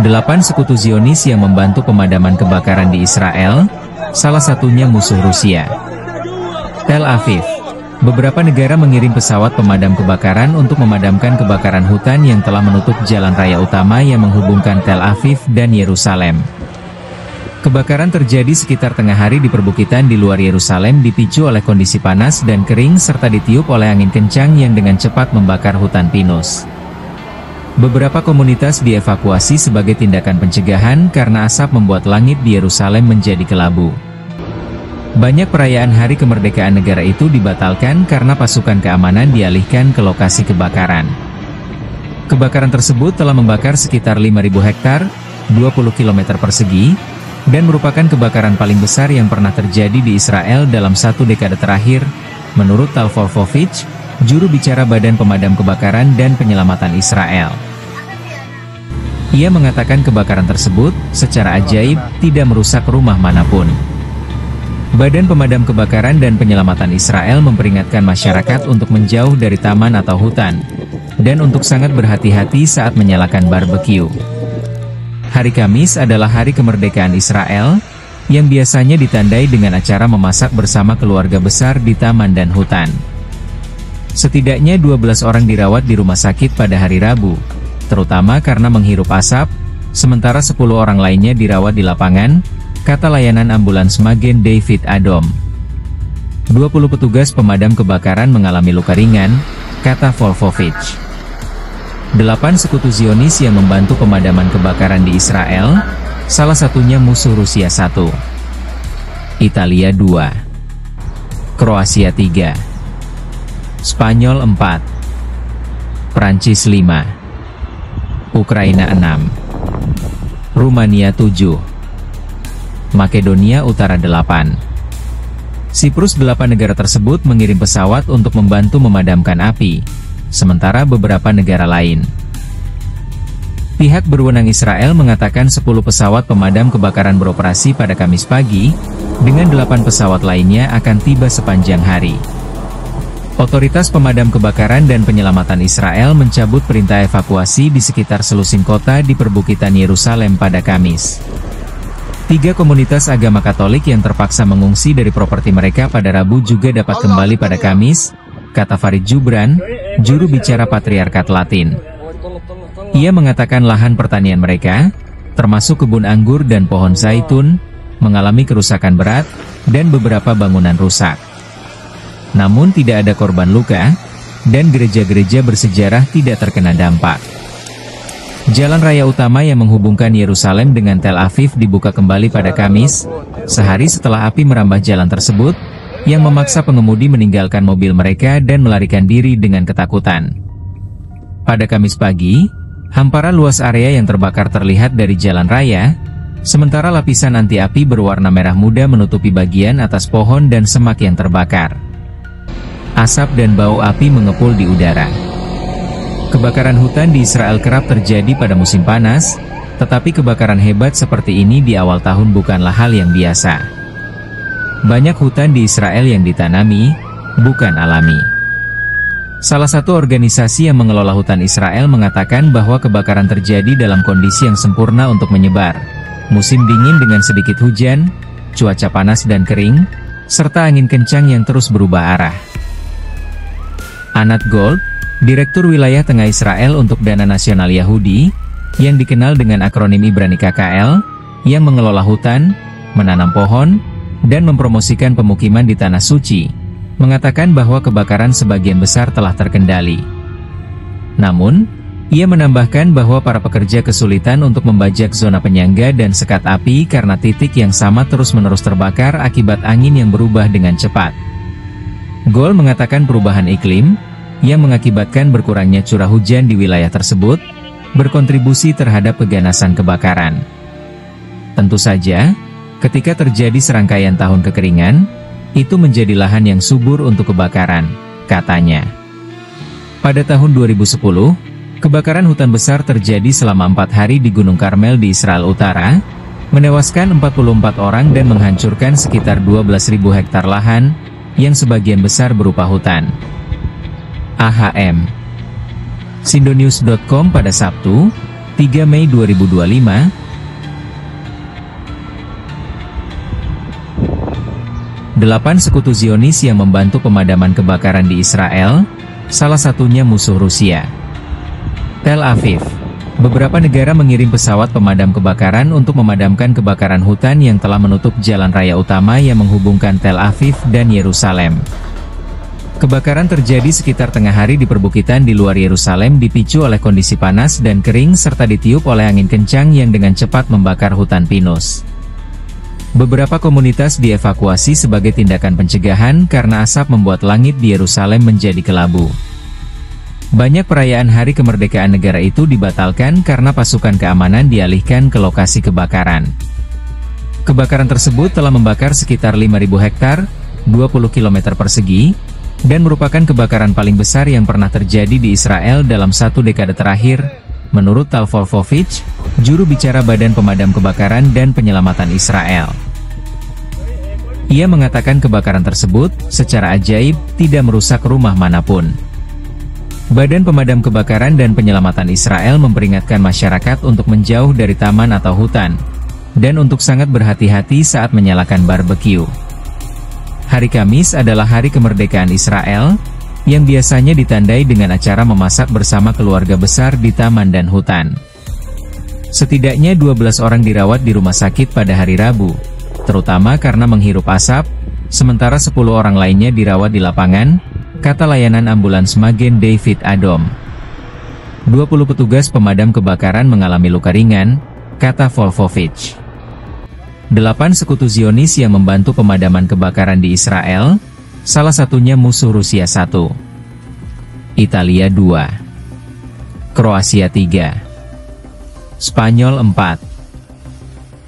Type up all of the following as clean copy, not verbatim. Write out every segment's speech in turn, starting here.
8 sekutu Zionis yang membantu pemadaman kebakaran di Israel, salah satunya musuh Rusia. Tel Aviv. Beberapa negara mengirim pesawat pemadam kebakaran untuk memadamkan kebakaran hutan yang telah menutup jalan raya utama yang menghubungkan Tel Aviv dan Yerusalem. Kebakaran terjadi sekitar tengah hari di perbukitan di luar Yerusalem dipicu oleh kondisi panas dan kering serta ditiup oleh angin kencang yang dengan cepat membakar hutan pinus. Beberapa komunitas dievakuasi sebagai tindakan pencegahan karena asap membuat langit di Yerusalem menjadi kelabu. Banyak perayaan hari kemerdekaan negara itu dibatalkan karena pasukan keamanan dialihkan ke lokasi kebakaran. Kebakaran tersebut telah membakar sekitar 5.000 hektar, 20 km persegi, dan merupakan kebakaran paling besar yang pernah terjadi di Israel dalam 1 dekade terakhir, menurut Tal Wolfowitz, juru bicara Badan Pemadam Kebakaran dan Penyelamatan Israel. Ia mengatakan kebakaran tersebut, secara ajaib, tidak merusak rumah manapun. Badan Pemadam Kebakaran dan Penyelamatan Israel memperingatkan masyarakat untuk menjauh dari taman atau hutan, dan untuk sangat berhati-hati saat menyalakan barbeque. Hari Kamis adalah hari kemerdekaan Israel, yang biasanya ditandai dengan acara memasak bersama keluarga besar di taman dan hutan. Setidaknya 12 orang dirawat di rumah sakit pada hari Rabu, terutama karena menghirup asap, sementara 10 orang lainnya dirawat di lapangan, kata layanan ambulans Magen David Adom. 20 petugas pemadam kebakaran mengalami luka ringan, kata Wolfowitz. 8 sekutu Zionis yang membantu pemadaman kebakaran di Israel, salah satunya musuh Rusia 1. Italia 2. Kroasia 3. Spanyol 4. Prancis 5. Ukraina 6. Rumania 7. Makedonia Utara 8. Siprus. 8 negara tersebut mengirim pesawat untuk membantu memadamkan api, sementara beberapa negara lain. Pihak berwenang Israel mengatakan 10 pesawat pemadam kebakaran beroperasi pada Kamis pagi, dengan 8 pesawat lainnya akan tiba sepanjang hari. Otoritas Pemadam Kebakaran dan Penyelamatan Israel mencabut perintah evakuasi di sekitar selusin kota di perbukitan Yerusalem pada Kamis. 3 komunitas agama Katolik yang terpaksa mengungsi dari properti mereka pada Rabu juga dapat kembali pada Kamis, kata Farid Jubran, juru bicara Patriarkat Latin. Ia mengatakan lahan pertanian mereka, termasuk kebun anggur dan pohon zaitun, mengalami kerusakan berat, dan beberapa bangunan rusak. Namun tidak ada korban luka, dan gereja-gereja bersejarah tidak terkena dampak. Jalan raya utama yang menghubungkan Yerusalem dengan Tel Aviv dibuka kembali pada Kamis, sehari setelah api merambah jalan tersebut, yang memaksa pengemudi meninggalkan mobil mereka dan melarikan diri dengan ketakutan. Pada Kamis pagi, hamparan luas area yang terbakar terlihat dari jalan raya, sementara lapisan anti-api berwarna merah muda menutupi bagian atas pohon dan semak yang terbakar. Asap dan bau api mengepul di udara. Kebakaran hutan di Israel kerap terjadi pada musim panas, tetapi kebakaran hebat seperti ini di awal tahun bukanlah hal yang biasa. Banyak hutan di Israel yang ditanami, bukan alami. Salah satu organisasi yang mengelola hutan Israel mengatakan bahwa kebakaran terjadi dalam kondisi yang sempurna untuk menyebar. Musim dingin dengan sedikit hujan, cuaca panas dan kering, serta angin kencang yang terus berubah arah. Anat Gold, Direktur Wilayah Tengah Israel untuk Dana Nasional Yahudi, yang dikenal dengan akronim Ibrani KKL, yang mengelola hutan, menanam pohon, dan mempromosikan pemukiman di Tanah Suci, mengatakan bahwa kebakaran sebagian besar telah terkendali. Namun, ia menambahkan bahwa para pekerja kesulitan untuk membajak zona penyangga dan sekat api karena titik yang sama terus-menerus terbakar akibat angin yang berubah dengan cepat. Gol mengatakan perubahan iklim, yang mengakibatkan berkurangnya curah hujan di wilayah tersebut, berkontribusi terhadap keganasan kebakaran. Tentu saja, ketika terjadi serangkaian tahun kekeringan, itu menjadi lahan yang subur untuk kebakaran, katanya. Pada tahun 2010, kebakaran hutan besar terjadi selama 4 hari di Gunung Karmel di Israel Utara, menewaskan 44 orang dan menghancurkan sekitar 12.000 hektar lahan, yang sebagian besar berupa hutan. AHM. Sindonews.com pada Sabtu, 3 Mei 2025, Delapan sekutu Zionis yang membantu pemadaman kebakaran di Israel, salah satunya musuh Rusia. Tel Aviv. Beberapa negara mengirim pesawat pemadam kebakaran untuk memadamkan kebakaran hutan yang telah menutup jalan raya utama yang menghubungkan Tel Aviv dan Yerusalem. Kebakaran terjadi sekitar tengah hari di perbukitan di luar Yerusalem dipicu oleh kondisi panas dan kering serta ditiup oleh angin kencang yang dengan cepat membakar hutan pinus. Beberapa komunitas dievakuasi sebagai tindakan pencegahan karena asap membuat langit di Yerusalem menjadi kelabu. Banyak perayaan hari kemerdekaan negara itu dibatalkan karena pasukan keamanan dialihkan ke lokasi kebakaran. Kebakaran tersebut telah membakar sekitar 5.000 hektar, 20 km persegi, dan merupakan kebakaran paling besar yang pernah terjadi di Israel dalam 1 dekade terakhir, menurut Tal Wolfowitz, juru bicara Badan Pemadam Kebakaran dan Penyelamatan Israel. Ia mengatakan kebakaran tersebut, secara ajaib, tidak merusak rumah manapun. Badan Pemadam Kebakaran dan Penyelamatan Israel memperingatkan masyarakat untuk menjauh dari taman atau hutan, dan untuk sangat berhati-hati saat menyalakan barbeque. Hari Kamis adalah hari kemerdekaan Israel, yang biasanya ditandai dengan acara memasak bersama keluarga besar di taman dan hutan. Setidaknya 12 orang dirawat di rumah sakit pada hari Rabu, terutama karena menghirup asap, sementara 10 orang lainnya dirawat di lapangan, kata layanan ambulans Magen David Adom. 20 petugas pemadam kebakaran mengalami luka ringan, kata Wolfowitz. 8 sekutu Zionis yang membantu pemadaman kebakaran di Israel, salah satunya musuh Rusia 1. Italia 2. Kroasia 3. Spanyol 4.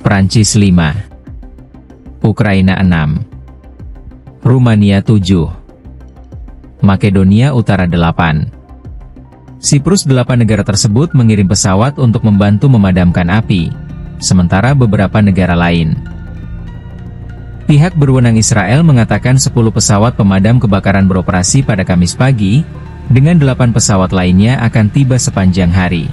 Prancis 5. Ukraina 6. Rumania 7. Makedonia Utara 8. Siprus. 8 negara tersebut mengirim pesawat untuk membantu memadamkan api, sementara beberapa negara lain. Pihak berwenang Israel mengatakan 10 pesawat pemadam kebakaran beroperasi pada Kamis pagi, dengan 8 pesawat lainnya akan tiba sepanjang hari.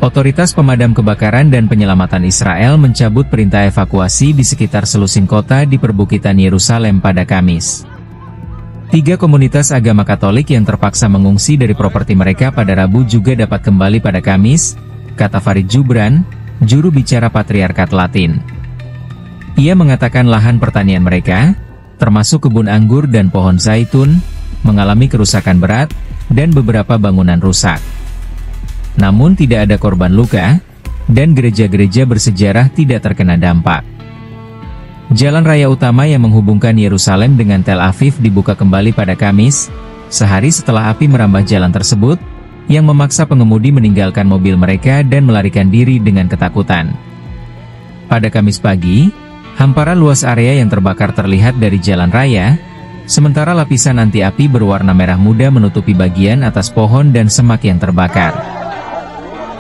Otoritas Pemadam Kebakaran dan Penyelamatan Israel mencabut perintah evakuasi di sekitar selusin kota di perbukitan Yerusalem pada Kamis. 3 komunitas agama Katolik yang terpaksa mengungsi dari properti mereka pada Rabu juga dapat kembali pada Kamis, kata Farid Jubran, juru bicara Patriarkat Latin. Ia mengatakan lahan pertanian mereka, termasuk kebun anggur dan pohon zaitun, mengalami kerusakan berat, dan beberapa bangunan rusak. Namun tidak ada korban luka, dan gereja-gereja bersejarah tidak terkena dampak. Jalan raya utama yang menghubungkan Yerusalem dengan Tel Aviv dibuka kembali pada Kamis, sehari setelah api merambah jalan tersebut, yang memaksa pengemudi meninggalkan mobil mereka dan melarikan diri dengan ketakutan. Pada Kamis pagi, hamparan luas area yang terbakar terlihat dari jalan raya, sementara lapisan anti api berwarna merah muda menutupi bagian atas pohon dan semak yang terbakar.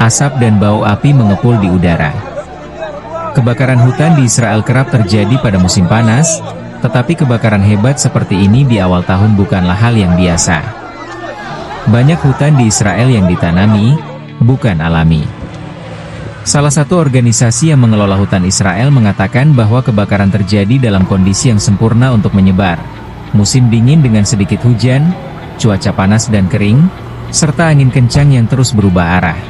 Asap dan bau api mengepul di udara. Kebakaran hutan di Israel kerap terjadi pada musim panas, tetapi kebakaran hebat seperti ini di awal tahun bukanlah hal yang biasa. Banyak hutan di Israel yang ditanami, bukan alami. Salah satu organisasi yang mengelola hutan Israel mengatakan bahwa kebakaran terjadi dalam kondisi yang sempurna untuk menyebar. Musim dingin dengan sedikit hujan, cuaca panas dan kering, serta angin kencang yang terus berubah arah.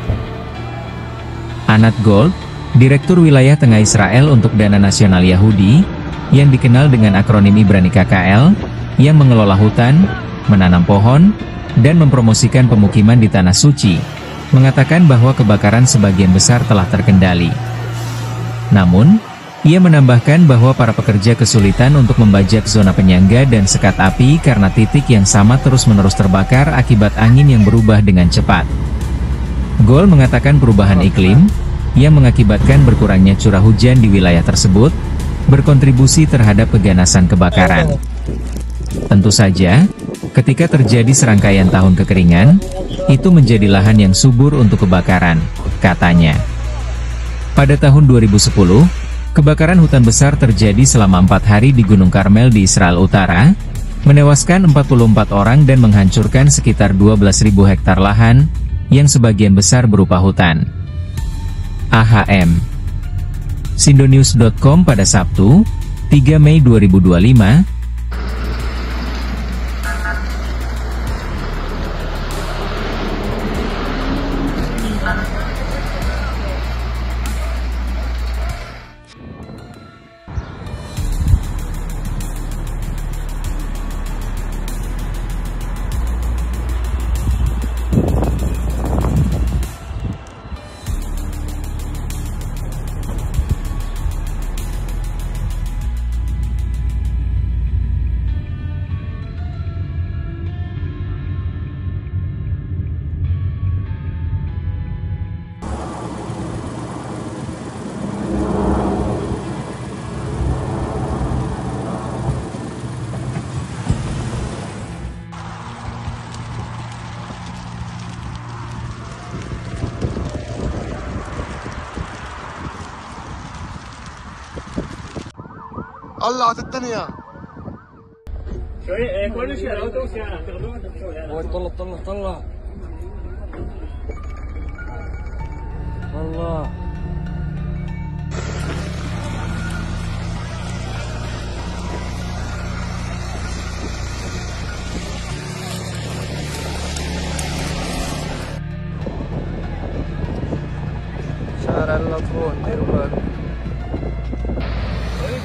Anat Gold, Direktur Wilayah Tengah Israel untuk Dana Nasional Yahudi, yang dikenal dengan akronim Ibrani KKL, yang mengelola hutan, menanam pohon, dan mempromosikan pemukiman di Tanah Suci, mengatakan bahwa kebakaran sebagian besar telah terkendali. Namun, ia menambahkan bahwa para pekerja kesulitan untuk membajak zona penyangga dan sekat api karena titik yang sama terus-menerus terbakar akibat angin yang berubah dengan cepat. Gol mengatakan perubahan iklim, yang mengakibatkan berkurangnya curah hujan di wilayah tersebut, berkontribusi terhadap keganasan kebakaran. Tentu saja, ketika terjadi serangkaian tahun kekeringan, itu menjadi lahan yang subur untuk kebakaran, katanya. Pada tahun 2010, kebakaran hutan besar terjadi selama 4 hari di Gunung Karmel di Israel Utara, menewaskan 44 orang dan menghancurkan sekitar 12.000 hektar lahan, yang sebagian besar berupa hutan. AHM. Sindonews.com pada Sabtu, 3 Mei 2025. الله على الدنيا شوي كل شيء لو توسع تاخذوها تمشوا طلع طلع طلع الله شارع اللطفون ديروا بالكم.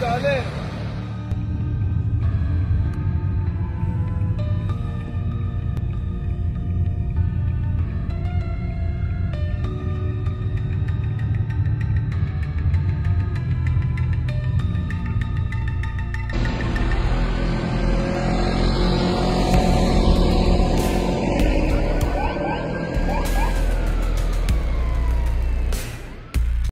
عليك